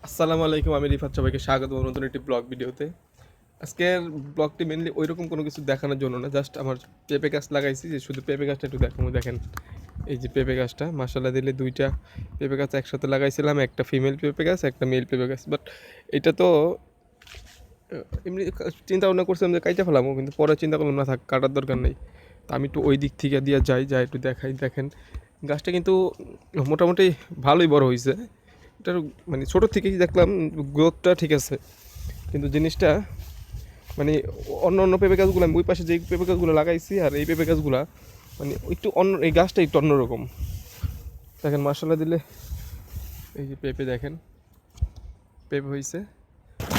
আসসালামু আলাইকুম, আমি রিফাত, সবাইকে স্বাগত নতুন একটি ব্লগ ভিডিওতে। আজকের ব্লগটি মেনলি ওইরকম কোনো কিছু দেখানোর জন্য না, জাস্ট আমার পেঁপে গাছ লাগাইছি, যে শুধু পেঁপে গাছটা একটু দেখাবো। দেখেন এই যে পেঁপে গাছটা, মাসাল্লাহ দিলে দুইটা পেঁপে গাছ একসাথে লাগাইছিলাম, একটা ফিমেল পেঁপে গাছ একটা মেল পেঁপে গাছ। বাট এটা তো এমনি চিন্তা ভাবনা করছিলাম যে কাইটা ফেলামো, কিন্তু পরে চিন্তা করলাম না, থাক, কাটার দরকার নেই। তো আমি একটু ওই দিক থেকে দিয়ে যাই একটু দেখাই। দেখেন গাছটা কিন্তু মোটামুটি ভালোই বড় হয়েছে। এটার মানে ছোটোর থেকেই দেখলাম গ্রোথটা ঠিক আছে, কিন্তু জিনিসটা মানে অন্য অন্য পেঁপে গাছগুলো আমি ওই পাশে যে পেঁপে গাছগুলো লাগাইছি আর এই পেঁপে গাছগুলো মানে একটু অন্য, এই গাছটা একটু অন্যরকম। দেখেন মশলা দিলে এই যে পেঁপে, দেখেন পেঁপে হয়েছে,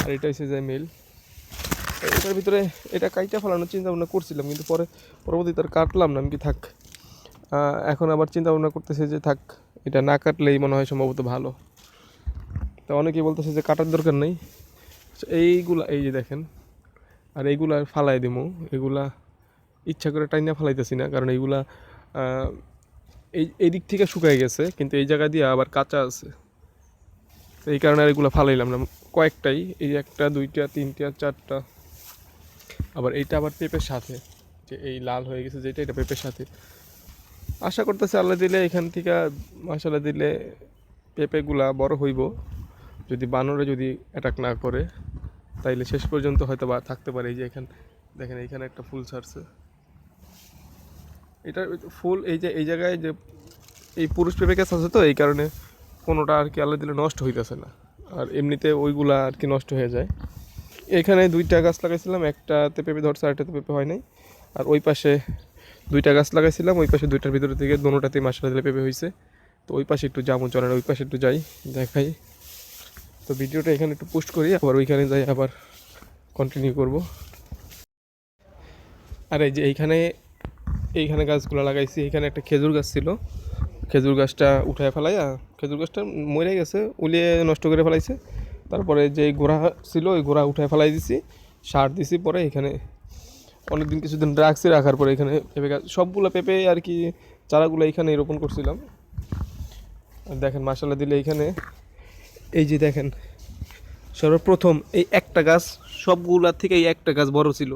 আর এটা হচ্ছে যে মেল। এটার ভিতরে এটা কাইটা ফেলানোর চিন্তা ভাবনা করছিলাম, কিন্তু পরবর্তীতে আর কাটলাম না, আমি কি থাক। এখন আবার চিন্তা ভাবনা করতেছে যে থাক, এটা না কাটলেই মনে হয় সম্ভবত ভালো। তা অনেকেই বলতেছে যে কাটার দরকার নেই। এইগুলা এই যে দেখেন, আর এইগুলা ফালাই দিমু। এগুলা ইচ্ছা করে টাইনা ফালাইতেছি না, কারণ এইগুলা এই দিক থেকে শুকাই গেছে, কিন্তু এই জায়গা দিয়ে আবার কাঁচা আছে, তো এই কারণে আর এগুলো ফালাইলাম না। কয়েকটাই, এই একটা দুইটা তিনটা চারটা, আবার এইটা আবার পেঁপের সাথে, যে এই লাল হয়ে গেছে যেটা, এটা পেঁপের সাথে। আশা করতেছে আল্লাহ দিলে এখান থেকে মশলা দিলে পেঁপেগুলা বড় হইব, যদি বানরে যদি অ্যাটাক না করে, তাইলে শেষ পর্যন্ত হয়তো বা থাকতে পারে। এই যে এখানে দেখেন, এইখানে একটা ফুল ছাড়ছে, এটা ফুল এই যে এই জায়গায় যে এই পুরুষ পেঁপে গাছ আছে, তো এই কারণে কোনোটা আর কি আল্লাহ দিলে নষ্ট হইতেছে না, আর এমনিতে ওইগুলা আর কি নষ্ট হয়ে যায়। এখানে দুইটা গাছ লাগাইছিলাম, একটাতে পেঁপে ধরছে আরেকটাতে পেঁপে হয় নাই। আর ওই পাশে দুইটা গাছ লাগাইছিলাম, ওই পাশে দুইটার ভিতরে থেকে দোনোটাতেই মাসালা দিলে পেঁপে হয়েছে। তো ওই পাশে একটু যাবো, চলেন ওই পাশে একটু যাই, দেখাই। তো ভিডিওটা এখানে একটু পোস্ট করি, আবার ওইখানে যাই আবার কন্টিনিউ করব। আর এই যে এইখানে এইখানে গাছগুলো লাগাইছি, এখানে একটা খেজুর গাছ ছিল, খেজুর গাছটা উঠায় ফেলাইয়া, খেজুর গাছটা মরে গেছে, উলিয়ে নষ্ট করে ফেলাইছে। তারপরে যে গোড়া ছিল ওই গোড়া উঠায় ফেলাই দিছি, সার দিছি। পরে এখানে অনেকদিন কিছুদিন রাখছি, রাখার পরে এখানে পেঁপে গাছ সবগুলো পেঁপে আর কি চারাগুলো এখানে রোপণ করছিলাম। আর দেখেন মাসাল্লাহ দিলে এইখানে এই যে দেখেন, সর্বপ্রথম এই একটা গাছ, সবগুলার থেকে এই একটা গাছ বড় ছিল।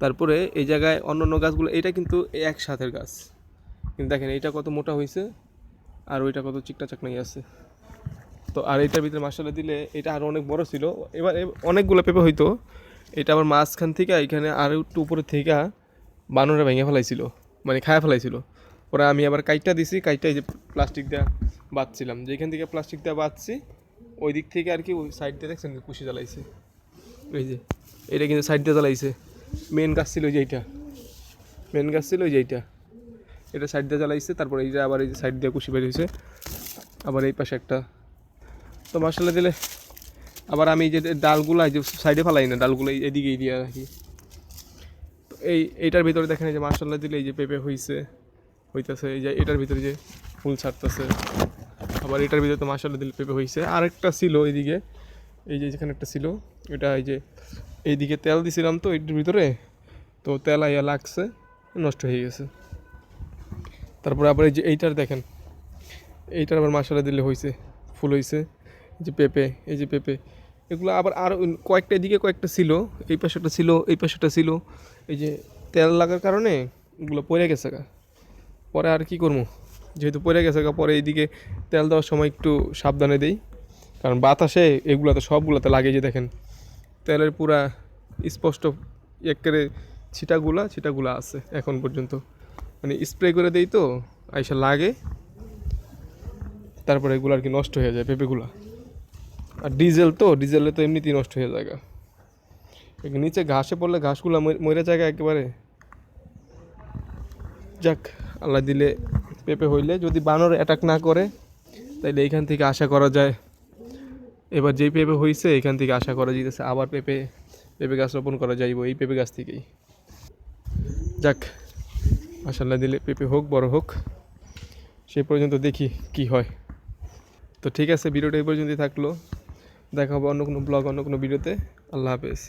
তারপরে এই জায়গায় অন্য অন্য গাছগুলো, এটা কিন্তু একসাথের গাছ, কিন্তু দেখেন এইটা কত মোটা হয়েছে, আর ওইটা কত চিকটা চাকনাই আছে। তো আর এইটার ভিতরে মাসালা দিলে এটা আরও অনেক বড় ছিল, এবার অনেকগুলো পেঁপে হইতো। এটা আবার মাঝখান থেকে এখানে আরও একটু উপরে থেকে বানরে ভেঙে ফেলাইছিল, মানে খায়া ফেলাইছিল। পরে আমি আবার কাইটটা দিছি, কাইটটা এই যে প্লাস্টিক দেওয়া বাঁধছিলাম, যেখান থেকে প্লাস্টিক দেওয়া বাঁধছি ওই দিক থেকে আর কি, ওই সাইড দিয়ে দেখছেন কুশি জ্বালাইছে, ওই যে এটা কিন্তু সাইড দিয়ে জ্বালাইছে। মেন গাছ ছিল ওই যে এইটা, মেন গাছ ছিল ওই যে এইটা, এটা সাইড দিয়ে জ্বালাইছে। তারপরে এই যে আবার এই যে সাইড দিয়ে কুশি বেরিয়েছে, আবার এই পাশে একটা। তো মশলা দিলে আবার আমি যে ডালগুলো যে সাইডে ফেলাই না, ডালগুলো এদিকেই দিয়ে রাখি। তো এইটার ভিতরে দেখেন এই যে মাসাল্লা দিলে এই যে পেঁপে হইতেছে, এই যে এটার ভিতরে যে ফুল ছাড়তেছে। আবার এটার ভিতরে তো মাসাল্লা দিলে পেঁপে হয়েছে। আরেকটা ছিল এইদিকে, এই যে যেখানে একটা ছিল, এটা এই যে এইদিকে তেল দিছিলাম তো এটার ভিতরে, তো তেল আইয়া লাগছে, নষ্ট হয়ে গেছে। তারপরে আবার এই যে এইটার দেখেন, এইটার আবার মাসালা দিলে হয়েছে, ফুল হয়েছে। এই যে পেঁপে, এই যে পেঁপে, এগুলো আবার আরও কয়েকটা এদিকে কয়েকটা ছিল, এই পাশেটা ছিল, এই পাশেটা ছিল। এই যে তেল লাগার কারণে এগুলো পড়ে গেছে গা। পরে আর কি করবো, যেহেতু পড়ে গেছে গা, পরে এইদিকে তেল দেওয়ার সময় একটু সাবধানে দেই, কারণ বাতাসে এগুলোতে সবগুলোতে লাগে। যে দেখেন তেলের পুরা স্পষ্ট একেবারে ছিটাগুলা আছে এখন পর্যন্ত, মানে স্প্রে করে দেই তো আইসা লাগে, তারপরে এগুলো আর কি নষ্ট হয়ে যায় পেঁপেগুলা। আর ডিজেলে তো এমনিতেই নষ্ট হয়ে যায়। নিচে ঘাসে পড়লে ঘাসগুলো মরে যায় একেবারে। যাক, আল্লাহ দিলে পেঁপে হইলে যদি বানর অ্যাটাক না করে, তাইলে এইখান থেকে আশা করা যায়, এবার যেই পেঁপে হয়েছে এখান থেকে আশা করা যেতেছে আবার পেঁপে পেঁপে গাছ রোপণ করা যাইব এই পেঁপে গাছ থেকেই। যাক, আশাল্লাহ দিলে পেঁপে হোক, বড় হোক, সেই পর্যন্ত দেখি কি হয়। তো ঠিক আছে, ভিডিওটা এই পর্যন্তই থাকলো, দেখা হবে অন্য কোনো ব্লগ, অন্য কোনো ভিডিওতে। আল্লাহ হাফেজ।